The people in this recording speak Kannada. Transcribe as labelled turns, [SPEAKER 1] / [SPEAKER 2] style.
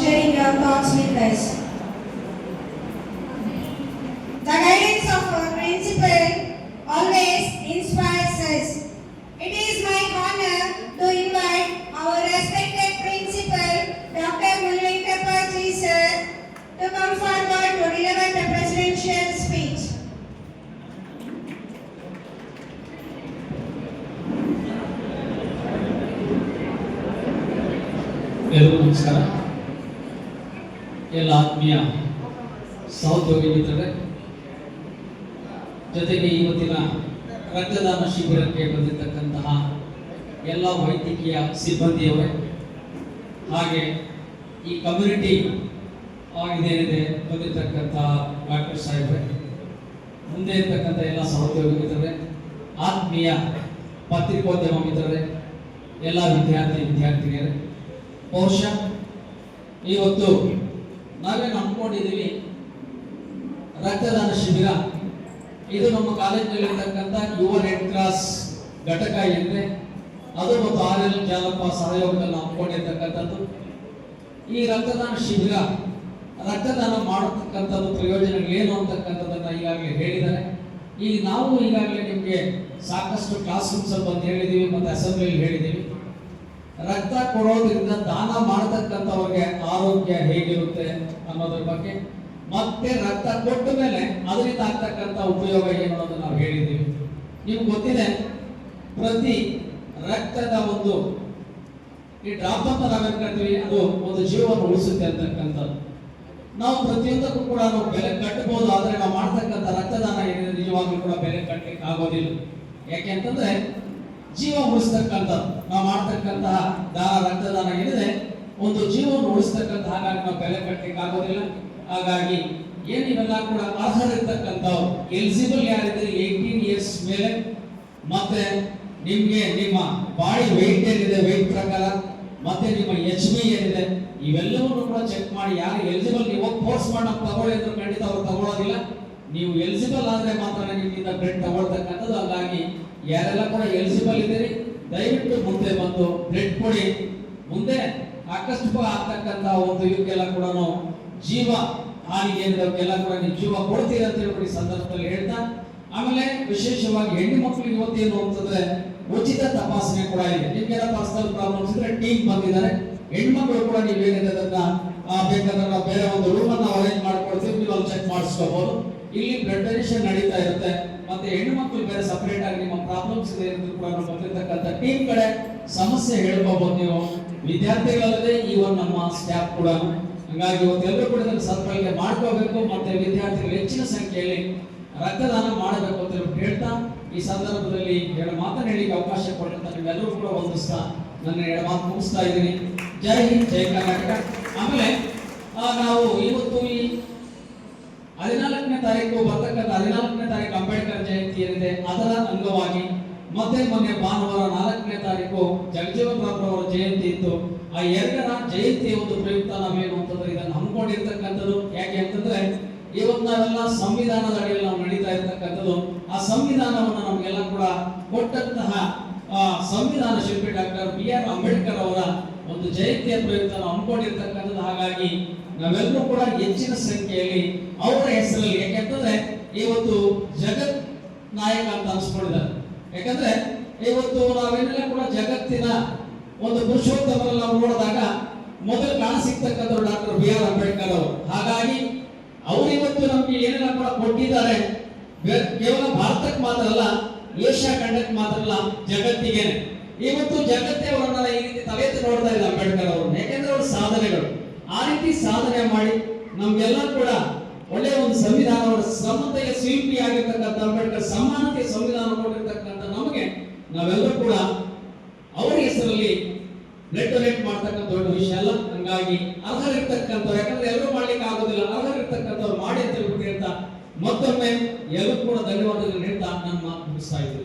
[SPEAKER 1] sharing your thoughts with us. The guidance of our principal always inspires us. It is my honor to invite our respected principal, Dr. Mulvenkappaji sir, to come forward to deliver the presidential speech.
[SPEAKER 2] ಎಲ್ಲರಿಗೂ ನಮಸ್ಕಾರ. ಎಲ್ಲ ಆತ್ಮೀಯ ಸಹೋದ್ಯೋಗಿ ಮಿತ್ರರೇ, ಜೊತೆಗೆ ಇವತ್ತಿನ ರಕ್ತದಾನ ಶಿಬಿರಕ್ಕೆ ಬಂದಿರತಕ್ಕಂತಹ ಎಲ್ಲ ವೈದ್ಯಕೀಯ ಸಿಬ್ಬಂದಿಯವರೇ, ಹಾಗೆ ಈ ಕಮ್ಯುನಿಟಿ ಇದೇನಿದೆ ಬಂದಿರತಕ್ಕಂತಹ ಡಾಕ್ಟರ್ ಸಾಹೇಬ್ರೆ, ಮುಂದೆ ಇರ್ತಕ್ಕಂಥ ಎಲ್ಲ ಸಹೋದ್ಯೋಗಿ ಮಿತ್ರರೇ, ಆತ್ಮೀಯ ಪತ್ರಿಕೋದ್ಯಮ ಮಿತ್ರರೇ, ಎಲ್ಲ ವಿದ್ಯಾರ್ಥಿನಿಯರೇ, ಬಹುಶಃ ಇವತ್ತು ನಾವೇನು ಅಂದ್ಕೊಂಡಿದ್ದೀವಿ ರಕ್ತದಾನ ಶಿಬಿರ, ಇದು ನಮ್ಮ ಕಾಲೇಜಿನಲ್ಲಿರ್ತಕ್ಕಂಥ ಯುವ ರೆಡ್ ಕ್ರಾಸ್ ಘಟಕ ಏನಿದೆ ಅದು ಮತ್ತು RL ಜಾಲಪ್ಪ ಸಹಯೋಗದಲ್ಲಿ ಅಂದ್ಕೊಂಡಿರ್ತಕ್ಕಂಥದ್ದು. ಈ ರಕ್ತದಾನ ಶಿಬಿರ ರಕ್ತದಾನ ಮಾಡತಕ್ಕಂಥದ್ದು ಪ್ರಯೋಜನಗಳೇನು ಅಂತಕ್ಕಂಥದ್ದನ್ನು ಈಗಾಗಲೇ ಹೇಳಿದ್ದಾರೆ. ಈಗ ನಾವು ಈಗಾಗಲೇ ನಿಮಗೆ ಸಾಕಷ್ಟು ಕ್ಲಾಸ್ ರೂಮ್ಸ್ ಅಂತ ಹೇಳಿದ್ದೀವಿ ಮತ್ತು ಅಸೆಂಬ್ಲಿಯಲ್ಲಿ ಹೇಳಿದ್ದೀವಿ. ರಕ್ತ ಕೊಡೋದ್ರಿಂದ ದಾನ ಮಾಡತಕ್ಕಂಥವ್ರಿಗೆ ಆರೋಗ್ಯ ಹೇಗಿರುತ್ತೆ ಅನ್ನೋದ್ರ ಬಗ್ಗೆ, ಮತ್ತೆ ರಕ್ತ ಕೊಟ್ಟ ಮೇಲೆ ಅದರಿಂದ ಆಗ್ತಕ್ಕಂಥ ಉಪಯೋಗ ಏನು ಅನ್ನೋದನ್ನ ನಾವು ಹೇಳಿದ್ದೀವಿ. ನಿಮ್ಗೆ ಗೊತ್ತಿದೆ, ಪ್ರತಿ ರಕ್ತದ ಒಂದು ಈ ಡ್ರಾಪ್ ಅಂತ ನಾವೇನ್ ಕರಿತೀವಿ, ಅದು ಒಂದು ಜೀವವನ್ನು ಉಳಿಸುತ್ತೆ ಅಂತಕ್ಕಂಥದ್ದು. ನಾವು ಪ್ರತಿಯೊಂದಕ್ಕೂ ಕೂಡ ನಾವು ಬೆಲೆ ಕಟ್ಟಬಹುದು, ಆದರೆ ನಾವು ಮಾಡ್ತಕ್ಕಂಥ ರಕ್ತದಾನ ಏನಿದೆ ನಿಜವಾಗ್ಲೂ ಕೂಡ ಬೆಲೆ ಕಟ್ಟಲಿಕ್ಕೆ ಆಗೋದಿಲ್ಲ. ಯಾಕೆ ಅಂತಂದ್ರೆ ಜೀವ ಉಳಿಸ್ತಕ್ಕಂಥದ್ದು ನಾವು ಮಾಡ್ತಕ್ಕಂತಹ ರಕ್ತದಾನ ಏನಿದೆ ಒಂದು ಜೀವವನ್ನು ಉಳಿಸ್ತಕ್ಕಂಥ, ಹಾಗಾಗಿ ನಾವು ಬೆಲೆ ಕಟ್ಟಲಿಕ್ಕೆ ಆಗೋದಿಲ್ಲ. ಹಾಗಾಗಿ ಏನಿವೆಲ್ಲ ಕೂಡ ಅರ್ಹರಿರ್ತಕ್ಕಂಥವ್ರು, ಎಲಿಜಿಬಲ್ ಯಾರಿದ್ರೆ 18 ಇಯರ್ಸ್ ಮೇಲೆ, ಮತ್ತೆ ನಿಮ್ಗೆ ನಿಮ್ಮ ಬಾಡಿ ವೆಯ್ಟ್ ಏನಿದೆ ವೆಯ್ಟ್ ಪ್ರಕಾರ, ಮತ್ತೆ ನಿಮ್ಮ HB ಏನಿದೆ ಇವೆಲ್ಲವನ್ನು ಕೂಡ ಚೆಕ್ ಮಾಡಿ ಯಾರು ಎಲಿಜಿಬಲ್. ನೀವು ಫೋರ್ಸ್ ಮಾಡಿ ನಾವು ತಗೊಳ್ಳಿ ಅಂದ್ರೆ ಖಂಡಿತ ಅವ್ರು ತಗೊಳ್ಳೋದಿಲ್ಲ. ನೀವು ಎಲಿಜಿಬಲ್ ಆದ್ರೆ ಮಾತ್ರ ನಿಮ್ಮಿಂದ ಬ್ಲಡ್ ತಗೊಳ್ತಕ್ಕಂಥದ್ದು. ಹಾಗಾಗಿ ಯಾರೆಲ್ಲ ಕೂಡ ಎಲಿಜಿಬಲ್ ಇದ್ದೀರಿ ದಯವಿಟ್ಟು ಮುಂದೆ ಬಂದು ಬ್ಲಡ್ ಕೊಡಿ. ಮುಂದೆ ಆಕಸ್ಮಿಕ ಆಗ್ತಕ್ಕಂಥ ಒಂದು ಇವಕ್ಕೆಲ್ಲ ಕೂಡ ಜೀವ ಹಾನಿಗೆ ಏನಿದಕ್ಕೆಲ್ಲ ಕೂಡ ನೀವು ಜೀವ ಕೊಡ್ತೀರಿ ಅಂತ ಹೇಳಿ ಸಂದರ್ಭದಲ್ಲಿ ಹೇಳ್ತಾ, ಆಮೇಲೆ ವಿಶೇಷವಾಗಿ ಹೆಣ್ಣು ಮಕ್ಕಳಿಗೆ ಇವತ್ತೇನು ಅಂತಂದ್ರೆ ಉಚಿತ ತಪಾಸಣೆ ಕೂಡ ಇದೆ. ನಿಮ್ಗೆಲ್ಲ ಪರ್ಸನಲ್ ಪ್ರಾಬ್ಲಮ್ಸ್ ಇದ್ರೆ ಟೀಮ್ ಬಂದಿದ್ದಾರೆ, ಹೆಣ್ಮಕ್ಳು ಕೂಡ ನೀವೇನಿದೆ ಅದನ್ನ ಬೇಕಾದ್ರೆ ನಾವು ಬೇರೆ ಒಂದು ರೂಮ್ ಅನ್ನ ಅರೇಂಜ್ ಮಾಡ್ಕೊಡ್ತೀವಿ, ನೀವು ಅಲ್ಲಿ ಚೆಕ್ ಮಾಡಿಸ್ಕೋಬಹುದು. ಇಲ್ಲಿ ಬ್ಲಡ್ ಡೊನೇಷನ್ ನಡೀತಾ ಇರುತ್ತೆ. ಮತ್ತೆ ಹೆಣ್ಣು ಮಕ್ಕಳು ಬೇರೆ ಸಪರೇಟ್ ಆಗಿ ನಿಮ್ಮ ಪ್ರಾಬ್ಲಮ್ಸ್ ಇದೆ ಕೂಡ ಬಂದಿರತಕ್ಕಂಥ ಟೀಮ್ ಕಡೆ ಸಮಸ್ಯೆ ಹೇಳ್ಕೋಬಹುದು ನೀವು, ವಿದ್ಯಾರ್ಥಿಗಳಲ್ಲದೆ ಈವನ್ ನಮ್ಮ ಸ್ಟಾಫ್ ಕೂಡ. ಹಾಗಾಗಿ ಇವತ್ತೆಲ್ಲರೂ ಕೂಡ ಸದ್ಬಳಕೆ ಮಾಡ್ಕೋಬೇಕು, ಮತ್ತೆ ವಿದ್ಯಾರ್ಥಿಗಳು ಹೆಚ್ಚಿನ ಸಂಖ್ಯೆಯಲ್ಲಿ ರಕ್ತದಾನ ಮಾಡಬೇಕು ಅಂತ ಹೇಳ್ತಾ ಈ ಸಂದರ್ಭದಲ್ಲಿ ಎರಡು ಮಾತನ್ನು ಹೇಳಿಕ್ಕೆ ಅವಕಾಶ ಕೊಟ್ಟಂತ ನೀವೆಲ್ಲರೂ ಕೂಡ ಒಂದಿಸ್ತಾ ನನ್ನ ಎರಡು ಮಾತು ಮುಗಿಸ್ತಾ ಇದ್ದೀನಿ. ಜೈ ಹಿಂದ್, ಜೈ ಕರ್ನಾಟಕ. ಆಮೇಲೆ ನಾವು ಇವತ್ತು ಈ 14ನೇ ತಾರೀಕು ಬರ್ತಕ್ಕಂಥ 14ನೇ ತಾರೀಕು ಅಂಬೇಡ್ಕರ್ ಜಯಂತಿ ಏನಿದೆ ಅದರ ಅಂಗವಾಗಿ, ಮತ್ತೆ ಮೊನ್ನೆ ಭಾನುವಾರ 4ನೇ ತಾರೀಕು ಜಗಜೀವನ್ ರಾಮ್ ಅವರ ಜಯಂತಿ ಇತ್ತು. ಆ ಎರಡರ ಜಯಂತಿ ಒಂದು ಪ್ರಯುಕ್ತ ನಾವೇನು ಅಂತಂದ್ರೆ ಇದನ್ನು ಹಮ್ಮಿಕೊಂಡಿರ್ತಕ್ಕಂಥದ್ದು. ಯಾಕೆ ಅಂತಂದ್ರೆ ಇವತ್ತು ನಾವೆಲ್ಲ ಸಂವಿಧಾನದ ಅಡಿಯಲ್ಲಿ ನಾವು ನಡೀತಾ ಇರ್ತಕ್ಕಂಥದ್ದು. ಆ ಸಂವಿಧಾನವನ್ನು ನಮಗೆಲ್ಲ ಕೂಡ ಕೊಟ್ಟಂತಹ ಸಂವಿಧಾನ ಶಿಲ್ಪಿ ಡಾಕ್ಟರ್ BR ಅಂಬೇಡ್ಕರ್ ಅವರ ಒಂದು ಜಯಂತಿಯ ಪ್ರಯುಕ್ತ ನಾವು ಹಮ್ಮಿಕೊಂಡಿರ್ತಕ್ಕಂಥದ್ದು. ಹಾಗಾಗಿ ನಾವೆಲ್ಲರೂ ಕೂಡ ಹೆಚ್ಚಿನ ಸಂಖ್ಯೆಯಲ್ಲಿ ಅವರ ಹೆಸರಲ್ಲಿ, ಯಾಕೆಂತಂದ್ರೆ ಇವತ್ತು ಜಗತ್ ನಾಯಕ ಅಂತ ಅನ್ಸ್ಕೊಂಡಿದ್ದಾರೆ. ಯಾಕಂದ್ರೆ ಇವತ್ತು ನಾವೇನೆಲ್ಲ ಕೂಡ ಜಗತ್ತಿನ ಒಂದು ಪುರುಷೋತ್ತಮರಲ್ಲಿ ನಾವು ನೋಡಿದಾಗ ಮೊದಲು ಕಾಣಸಿಗ್ತಕ್ಕಂಥವ್ರು ಡಾಕ್ಟರ್ BR ಅಂಬೇಡ್ಕರ್ ಅವರು. ಹಾಗಾಗಿ ಅವರು ಇವತ್ತು ನಮ್ಗೆ ಏನೆಲ್ಲ ಕೂಡ ಕೊಟ್ಟಿದ್ದಾರೆ, ಕೇವಲ ಭಾರತಕ್ಕೆ ಮಾತ್ರ ಅಲ್ಲ, ಏಷ್ಯಾ ಖಂಡಕ್ಕೆ ಮಾತ್ರ ಅಲ್ಲ, ಜಗತ್ತಿಗೆ. ಇವತ್ತು ಜಗತ್ತೇ ಅವರನ್ನ ಈ ರೀತಿ ತಲೆ ಎತ್ತಿ ನೋಡ್ತಾ ಇದೆ ಅಂಬೇಡ್ಕರ್ ಅವರು. ಯಾಕೆಂದ್ರೆ ಅವ್ರ ಸಾಧನೆಗಳು ಆ ರೀತಿ ಸಾಧನೆ ಮಾಡಿ ನಮ್ಗೆಲ್ಲ ಕೂಡ ಒಳ್ಳೆಯ ಒಂದು ಸಂವಿಧಾನವನ್ನು ಸಮತೆಯ ಶಿಲ್ಪಿ ಆಗಿರ್ತಕ್ಕಂಥ ಅಂಬೇಡ್ಕರ್ ಸಮಾನತೆ ಸಂವಿಧಾನ ಕೊಟ್ಟಿರ್ತಕ್ಕಂಥ ನಮಗೆ ನಾವೆಲ್ಲರೂ ಕೂಡ ಅವರ ಹೆಸರಲ್ಲಿ ಬ್ಲಡ್ ಡೊನೇಟ್ ಮಾಡ್ತಕ್ಕಂಥ ದೊಡ್ಡ ವಿಷಯ ಅಲ್ಲ. ಹಂಗಾಗಿ ಅರ್ಹರಿರ್ತಕ್ಕಂಥವ್ರು, ಯಾಕಂದ್ರೆ ಎಲ್ಲರೂ ಮಾಡ್ಲಿಕ್ಕೆ ಆಗೋದಿಲ್ಲ, ಅರ್ಹರಿರ್ತಕ್ಕಂಥವ್ರು ಮಾಡಿ ಅಂತ ಹೇಳ್ತಾ ಮತ್ತೊಮ್ಮೆ ಎಲ್ಲರೂ ಕೂಡ ಧನ್ಯವಾದಗಳು ಹೇಳ್ತಾ ನನ್ನ ಮಾತು ಮುಗಿಸ್ತಾ ಇದ್ದೀನಿ.